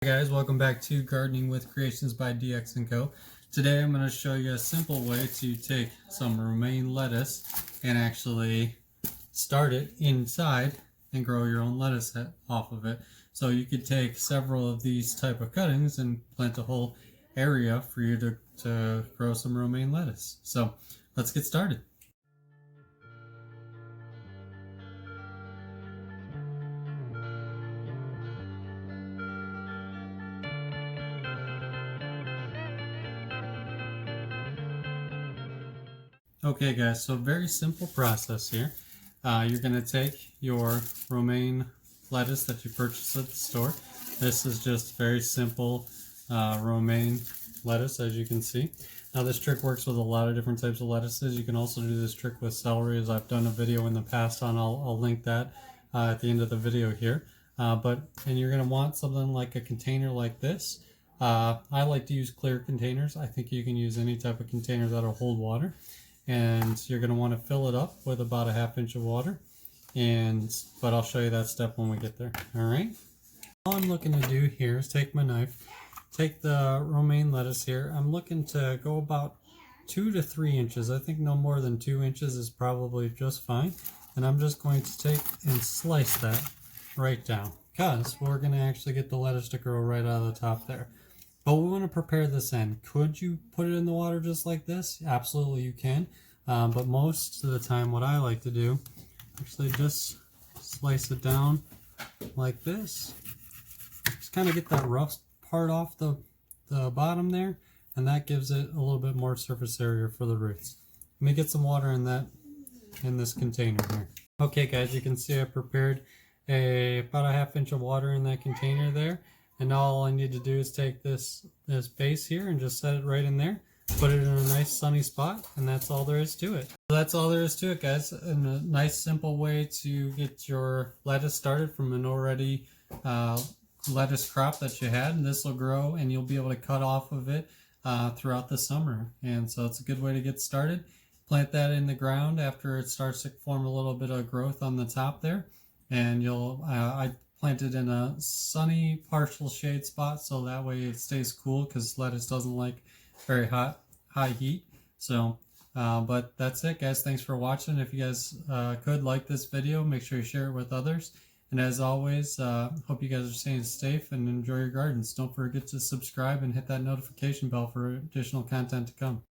Hey guys, welcome back to Gardening with Creations by DX & Co. Today I'm going to show you a simple way to take some romaine lettuce and actually start it inside and grow your own lettuce off of it. So you could take several of these type of cuttings and plant a whole area for you to grow some romaine lettuce. So let's get started. Okay guys, so very simple process here. You're going to take your romaine lettuce that you purchased at the store. This is just very simple romaine lettuce, as you can see. Now this trick works with a lot of different types of lettuces. You can also do this trick with celery, as I've done a video in the past on. I'll link that at the end of the video here. And you're going to want something like a container like this. I like to use clear containers. I think you can use any type of container that'll hold water. And you're going to want to fill it up with about a ½ inch of water, but I'll show you that step when we get there. Alright, all I'm looking to do here is take my knife, take the romaine lettuce here. I'm looking to go about 2 to 3 inches. I think no more than 2 inches is probably just fine, and I'm just going to take and slice that right down, because we're going to actually get the lettuce to grow right out of the top there. But we want to prepare this end. Could you put it in the water just like this? Absolutely you can. But most of the time what I like to do, actually just slice it down like this. Just kind of get that rough part off the bottom there, and that gives it a little bit more surface area for the roots. Let me get some water in this container here. Okay guys, you can see I prepared about a ½ inch of water in that container there. And now all I need to do is take this base here and just set it right in there, put it in a nice sunny spot, and that's all there is to it. So that's all there is to it, guys. And a nice simple way to get your lettuce started from an already lettuce crop that you had, and this will grow and you'll be able to cut off of it throughout the summer. And so it's a good way to get started. Plant that in the ground after it starts to form a little bit of growth on the top there, and I planted in a sunny partial shade spot, so that way it stays cool, because lettuce doesn't like very high heat. So but that's it guys. Thanks for watching. If you guys could like this video, make sure you share it with others, and as always, hope you guys are staying safe and enjoy your gardens. Don't forget to subscribe and hit that notification bell for additional content to come.